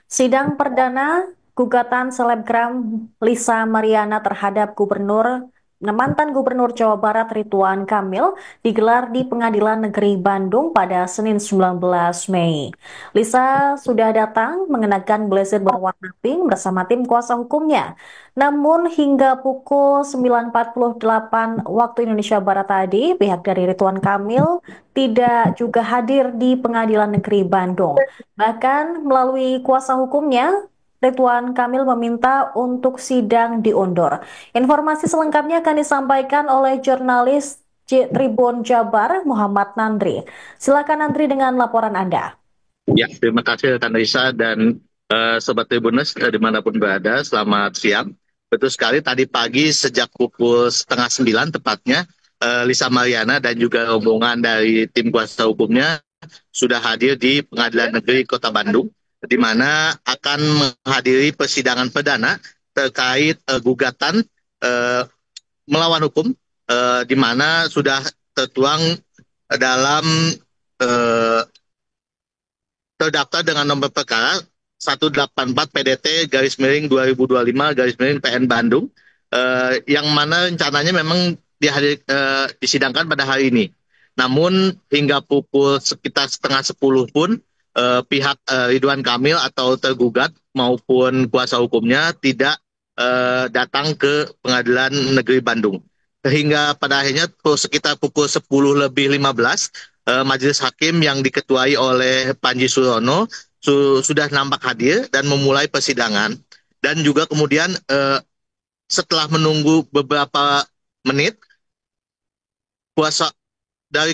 Sidang perdana gugatan selebgram Lisa Mariana terhadap mantan Gubernur Jawa Barat Ridwan Kamil digelar di Pengadilan Negeri Bandung pada Senin 19 Mei. Lisa sudah datang mengenakan blazer berwarna pink bersama tim kuasa hukumnya. Namun hingga pukul 9.48 waktu Indonesia Barat tadi, pihak dari Ridwan Kamil tidak juga hadir di Pengadilan Negeri Bandung. Bahkan melalui kuasa hukumnya, Ridwan Kamil meminta untuk sidang diundur. Informasi selengkapnya akan disampaikan oleh jurnalis Tribun Jabar, Muhammad Nandri. Silakan Nandri dengan laporan Anda. Ya, terima kasih rekan Risa dan Sobat Tribuners dimanapun berada, selamat siang. Betul sekali, tadi pagi sejak pukul setengah 9 tepatnya, Lisa Mariana dan juga rombongan dari tim kuasa hukumnya sudah hadir di Pengadilan Negeri Kota Bandung, di mana akan menghadiri persidangan perdana terkait gugatan eh, melawan hukum, di mana sudah tertuang dalam eh, terdaftar dengan nomor perkara 184 PDT garis miring 2025 garis miring PN Bandung, yang mana rencananya memang disidangkan pada hari ini. Namun hingga pukul sekitar setengah 10 pun pihak Ridwan Kamil atau tergugat maupun kuasa hukumnya tidak datang ke Pengadilan Negeri Bandung. Sehingga pada akhirnya sekitar pukul 10 lebih 15, majelis hakim yang diketuai oleh Panji Surono sudah nampak hadir dan memulai persidangan. Dan juga kemudian setelah menunggu beberapa menit, kuasa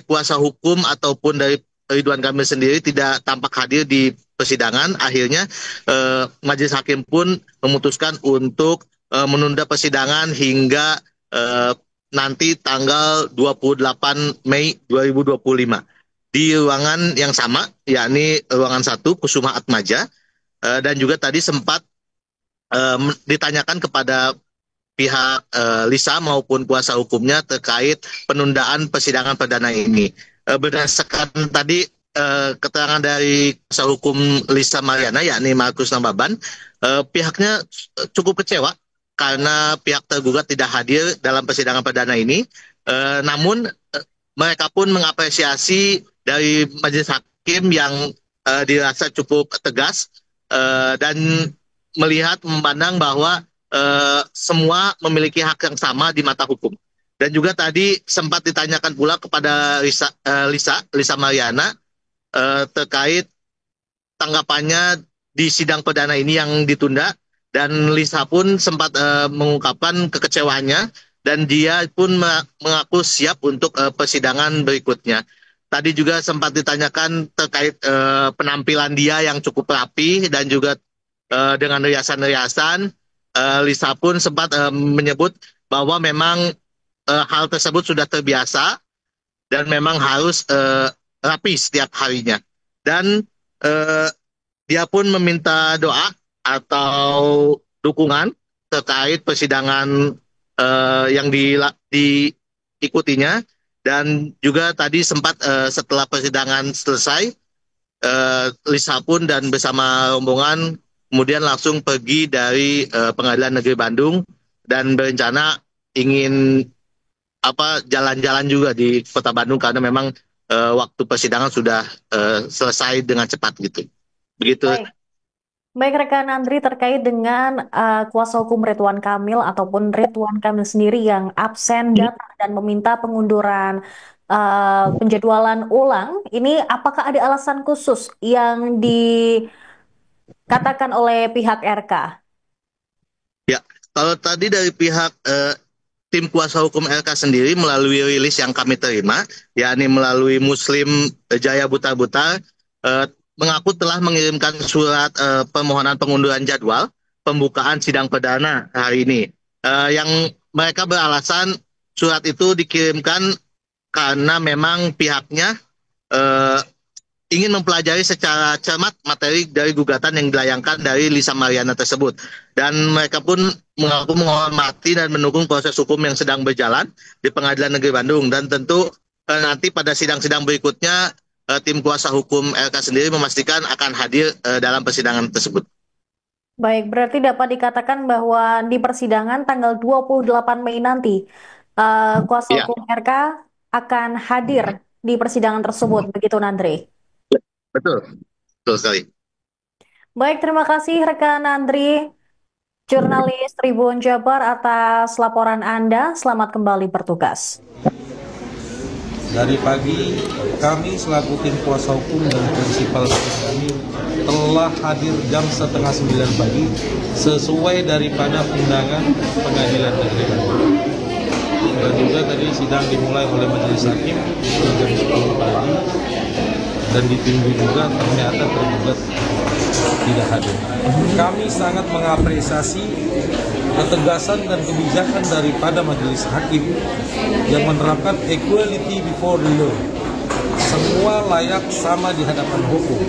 kuasa hukum ataupun dari Ridwan Kamil sendiri tidak tampak hadir di persidangan. Akhirnya majelis hakim pun memutuskan untuk menunda persidangan hingga nanti tanggal 28 Mei 2025 di ruangan yang sama, yakni ruangan 1 Kusuma Atmaja. Dan juga tadi sempat ditanyakan kepada pihak Lisa maupun kuasa hukumnya terkait penundaan persidangan perdana ini. Berdasarkan tadi keterangan dari kuasa hukum Lisa Mariana, yakni Markus Nababan, pihaknya cukup kecewa karena pihak tergugat tidak hadir dalam persidangan perdana ini. Namun mereka pun mengapresiasi dari majelis hakim yang dirasa cukup tegas, dan melihat memandang bahwa semua memiliki hak yang sama di mata hukum. Dan juga tadi sempat ditanyakan pula kepada Lisa Mariana terkait tanggapannya di sidang perdana ini yang ditunda, dan Lisa pun sempat mengungkapkan kekecewaannya dan dia pun mengaku siap untuk persidangan berikutnya. Tadi juga sempat ditanyakan terkait penampilan dia yang cukup rapi dan juga dengan riasan-riasan. Lisa pun sempat menyebut bahwa memang hal tersebut sudah terbiasa dan memang harus rapi setiap harinya. Dan dia pun meminta doa atau dukungan terkait persidangan yang diikutinya. Dan juga tadi sempat setelah persidangan selesai, Lisa pun dan bersama rombongan kemudian langsung pergi dari Pengadilan Negeri Bandung dan berencana ingin jalan-jalan juga di Kota Bandung karena memang waktu persidangan sudah selesai dengan cepat gitu. Begitu. Baik. Baik rekan Andri, terkait dengan kuasa hukum Ridwan Kamil ataupun Ridwan Kamil sendiri yang absen datang dan meminta pengunduran penjadwalan ulang, ini apakah ada alasan khusus yang dikatakan oleh pihak RK? Ya, kalau tadi dari pihak tim kuasa hukum RK sendiri melalui rilis yang kami terima, yakni melalui Muslim Jaya Butar-Butar, mengaku telah mengirimkan surat permohonan pengunduran jadwal pembukaan sidang perdana hari ini. Yang mereka beralasan surat itu dikirimkan karena memang pihaknya eh, ingin mempelajari secara cermat materi dari gugatan yang dilayangkan dari Lisa Mariana tersebut. Dan mereka pun mengaku menghormati dan mendukung proses hukum yang sedang berjalan di Pengadilan Negeri Bandung. Dan tentu nanti pada sidang-sidang berikutnya tim kuasa hukum LK sendiri memastikan akan hadir dalam persidangan tersebut. Baik, berarti dapat dikatakan bahwa di persidangan tanggal 28 Mei nanti, kuasa Ya, hukum RK akan hadir di persidangan tersebut, begitu Nandre? betul, betul sekali. Baik, terima kasih rekan Nandri, jurnalis Tribun Jabar atas laporan Anda. Selamat kembali bertugas. Dari pagi, kami selaku tim kuasa hukum dan prinsipal kami telah hadir jam setengah 9 pagi sesuai daripada undangan pengadilan negeri Bandung. Dan juga tadi sidang dimulai oleh majelis hakim jam 10 pagi dan ditunggu juga ternyata tergugat tidak hadir. Kami sangat mengapresiasi ketegasan dan kebijakan daripada majelis hakim yang menerapkan equality before the law. Semua layak sama di hadapan hukum.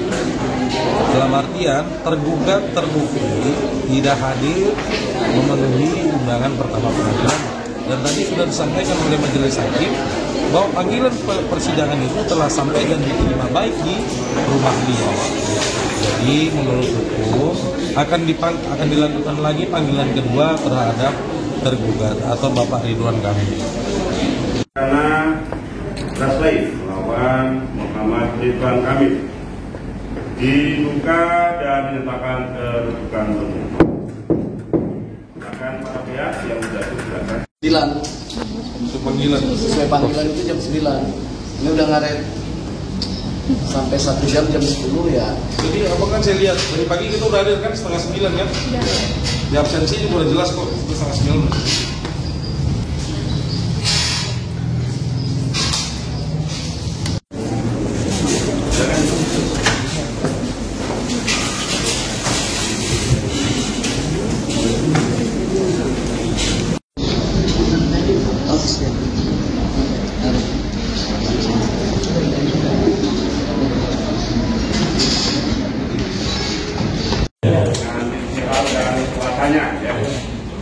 Dalam artian tergugat terbukti tidak hadir memenuhi undangan pertama pengadilan. Dan tadi sudah disampaikan oleh majelis hakim bahwa panggilan persidangan itu telah sampai dan diterima baik di rumah beliau. Jadi menurut hukum akan dilakukan lagi panggilan kedua terhadap tergugat atau Bapak Ridwan Kamil. Karena Raslay melawan Muhammad Ridwan Kamil diduga dan dinyatakan kedudukan umum. Silakan para pihak yang menjatuh silakan. 9. Untuk panggilan Sesuai panggilan itu jam 9. Ini udah ngaret sampai 1 jam 10 ya. Jadi apa kan saya lihat dari pagi kita udah hadir kan setengah 9 kan? Di absensi juga udah jelas kok itu setengah 9. Ya.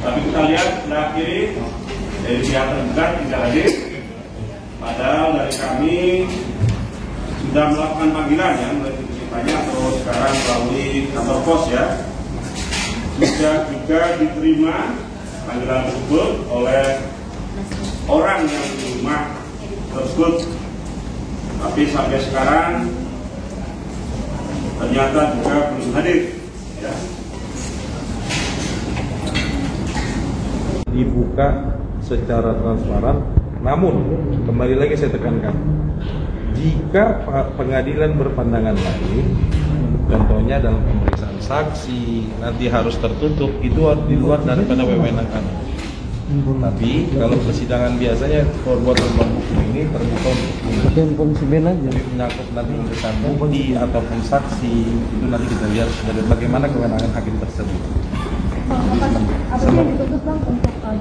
Tapi kita lihat sebelah kiri dari pihak tergugat tidak hadir. Padahal dari kami sudah melakukan panggilan ya, mulai ditanya atau sekarang melalui kantor pos ya. Sudah juga diterima panggilan tersebut oleh orang yang di rumah tersebut. Tapi sampai sekarang ternyata juga belum hadir ya. Dibuka secara transparan, namun kembali lagi saya tekankan, jika pengadilan berpandangan lain, contohnya dalam pemeriksaan saksi nanti harus tertutup, itu harus di luar daripada wewenang kami. Tapi kalau persidangan biasanya perbuatan hukum ini terbuka untuk umum. Jadi menyangkut nanti pemeriksaan bukti ataupun saksi, itu nanti kita lihat dari bagaimana kewenangan hakim tersebut.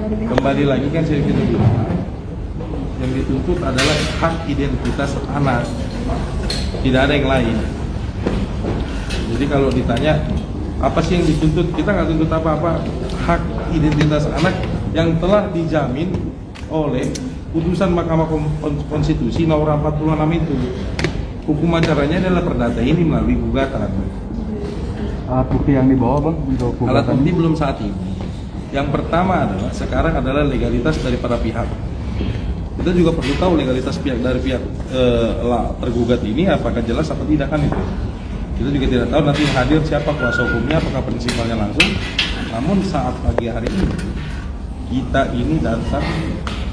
Kembali lagi kan saya gitu, yang dituntut adalah hak identitas anak, tidak ada yang lain. Jadi kalau ditanya apa sih yang dituntut, kita nggak tuntut apa-apa, hak identitas anak yang telah dijamin oleh putusan Mahkamah Konstitusi nomor 46 itu. Hukum acaranya adalah perdata ini melalui gugatan. Alat bukti yang dibawa bang untuk gugatan? Alat bukti belum saat ini. Yang pertama adalah sekarang adalah legalitas dari para pihak. Kita juga perlu tahu legalitas dari pihak tergugat ini apakah jelas atau tidak kan itu. Kita juga tidak tahu nanti hadir siapa kuasa hukumnya, apakah prinsipalnya langsung. Namun saat pagi hari ini kita ini datang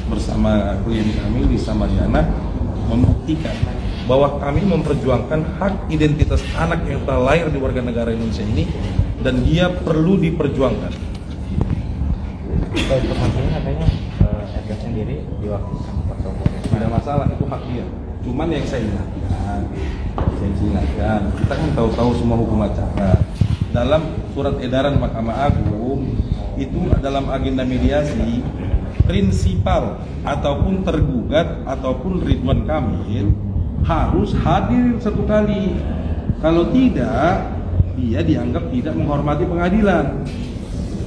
bersama klien kami Lisa Mariana membuktikan bahwa kami memperjuangkan hak identitas anak yang telah lahir di warga negara Indonesia ini dan dia perlu diperjuangkan. Baik, maksudnya katanya RK sendiri diwakilkan kuasa hukum. Tidak masalah, itu hak dia. Cuman yang saya ingatkan, kita kan tahu semua hukum acara. Dalam surat edaran Mahkamah Agung itu dalam agenda mediasi, prinsipal ataupun tergugat ataupun Ridwan Kamil harus hadir satu kali. Kalau tidak, dia dianggap tidak menghormati pengadilan.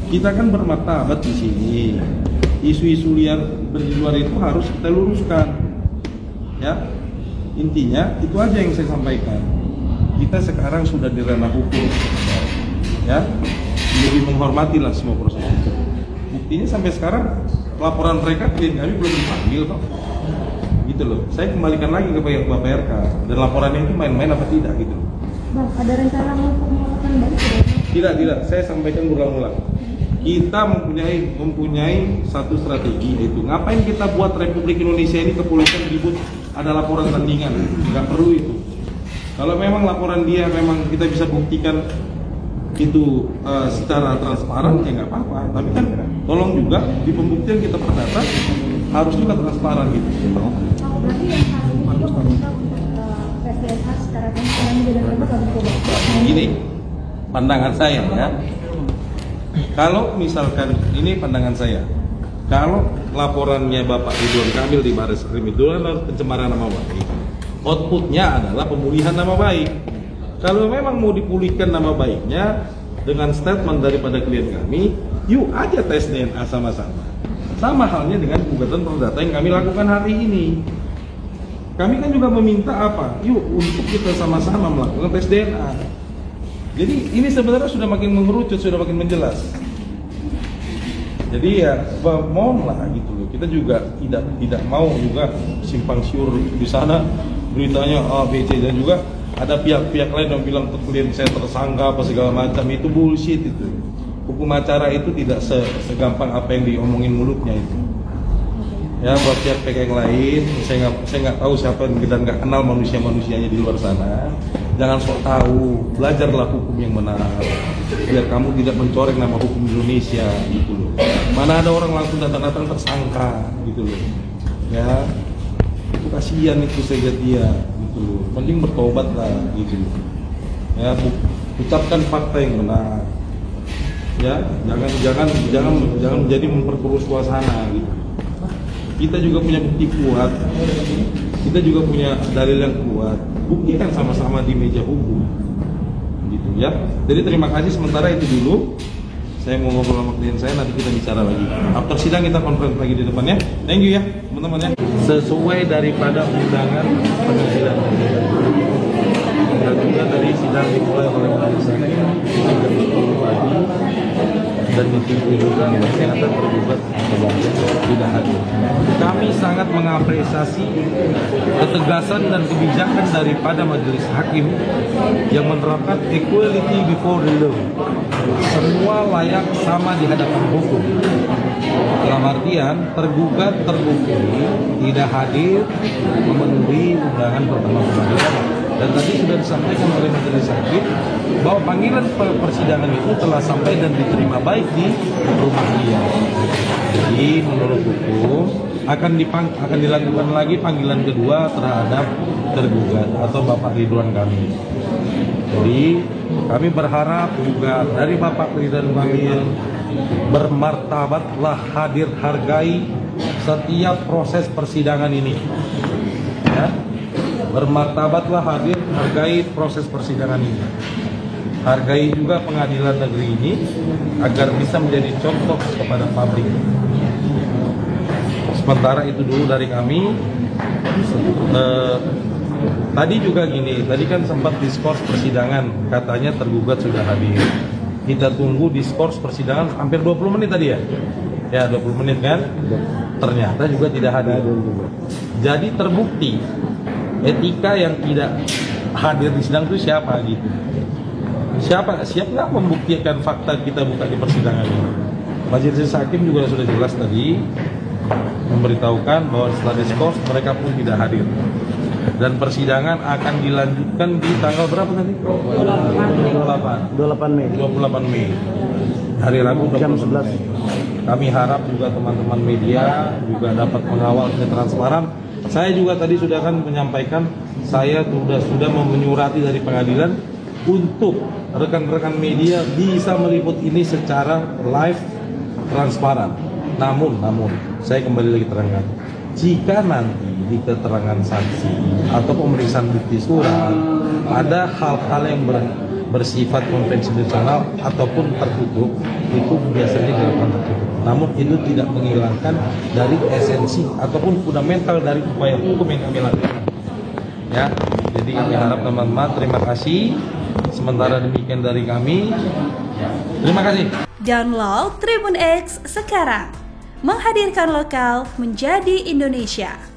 Kita kan bermartabat di sini. Isu-isu liar di luar itu harus kita luruskan. Ya. Intinya itu aja yang saya sampaikan. Kita sekarang sudah di ranah hukum. Ya. lebih menghormati lah semua proses itu. Buktinya sampai sekarang laporan mereka klien kami belum dipanggil kok. Gitu loh. Saya kembalikan lagi ke Bapak RK dan laporannya itu main-main apa tidak gitu loh. Bang, ada rencana untuk melakukan baik tidak? Tidak. Saya sampaikan berulang-ulang. Kita mempunyai satu strategi, yaitu ngapain kita buat Republik Indonesia ini kepolisian ribut ada laporan tandingan, nggak perlu itu. Kalau memang laporan dia memang kita bisa buktikan itu secara transparan, ya nggak apa-apa. Tapi kan tolong juga di pembuktian kita perdata harus juga transparan gitu. Berarti yang hari ini juga meminta untuk PSDNA secara transparan dan terbuka. Ini pandangan saya ya. Kalau misalkan ini pandangan saya, kalau laporannya Bapak Ridwan Kamil di Barreskrim itu adalah pencemaran nama baik, outputnya adalah pemulihan nama baik. Kalau memang mau dipulihkan nama baiknya dengan statement daripada klien kami, yuk aja tes DNA sama-sama. Sama halnya dengan gugatan perdata yang kami lakukan hari ini. Kami kan juga meminta apa? Yuk untuk kita sama-sama melakukan tes DNA. Jadi ini sebenarnya sudah makin mengerucut, sudah makin menjelas. Jadi ya mohonlah gitu loh. Kita juga tidak mau juga simpang siur di sana beritanya A, B, C, dan juga ada pihak-pihak lain yang bilang klien saya tersangka apa segala macam. Itu bullshit itu. Hukum acara itu tidak segampang apa yang diomongin mulutnya itu. Ya buat pihak-pihak yang lain, saya nggak tahu siapa dan nggak kenal manusianya di luar sana. Jangan sok tahu, belajarlah hukum yang benar, biar kamu tidak mencoreng nama hukum Indonesia gitu loh. Mana ada orang langsung datang-datang tersangka gitu loh. Ya, itu kasihan itu saya lihat dia gitu loh. Mending bertobat lah gitu loh. Ya, ucapkan fakta yang benar. Ya, jangan menjadi memperkeruh suasana gitu. Kita juga punya bukti kuat, kita juga punya dalil yang kuat. Buktikan sama-sama di meja hukum, gitu ya. Jadi terima kasih sementara itu dulu. Saya mau ngobrol sama klien saya, nanti kita bicara lagi. After sidang kita konferensi lagi di depannya. Thank you ya teman-teman ya. Sesuai daripada undangan pengadilan. Dan juga dari sidang dimulai oleh majelis hakim jam 10 pagi dan diikuti juga masyarakat tergugat tidak hadir. Kami sangat mengapresiasi ketegasan dan kebijakan daripada majelis hakim yang menerapkan equality before the law. Semua layak sama di hadapan hukum. Dalam artian tergugat terbukti tidak hadir memenuhi undangan pertama pengadilan. Dan tadi sudah disampaikan oleh majelis hakim bahwa panggilan persidangan itu telah sampai dan diterima baik di rumah dia. Jadi menurut hukum akan dilakukan lagi panggilan kedua terhadap tergugat atau Bapak Ridwan Kamil. Jadi kami berharap juga dari Bapak Ridwan Kamil bermartabatlah hadir hargai setiap proses persidangan ini. Ya. Bermartabatlah hadir, hargai proses persidangan ini. Hargai juga pengadilan negeri ini agar bisa menjadi contoh kepada publik. Sementara itu dulu dari kami. Tadi juga gini, tadi kan sempat diskors persidangan, katanya tergugat sudah hadir. Kita tunggu diskors persidangan hampir 20 menit tadi ya? Ya 20 menit kan? Ternyata juga tidak hadir. Jadi terbukti etika yang tidak hadir di sidang itu siapa gitu. Siap nggak membuktikan fakta kita buka di persidangan ini? Majelis hakim juga sudah jelas tadi memberitahukan bahwa setelah diskors mereka pun tidak hadir. Dan persidangan akan dilanjutkan di tanggal berapa nanti? 28 Mei. Hari Rabu jam 11. Kami harap juga teman-teman media juga dapat mengawal ini transparan. Saya juga tadi sudah kan menyampaikan, saya sudah menyurati dari pengadilan untuk rekan-rekan media bisa meliput ini secara live transparan. Namun saya kembali lagi terangkan, jika nanti di keterangan saksi atau pemeriksaan bukti surat ada hal-hal yang bersifat konvensional ataupun tertutup, itu biasanya dilakukan tertutup. Namun itu tidak menghilangkan dari esensi ataupun fundamental dari upaya hukum yang kami lakukan. Ya, jadi kami harap teman-teman terima kasih. Sementara demikian dari kami. Terima kasih. Download Tribun X sekarang. Menghadirkan lokal menjadi Indonesia.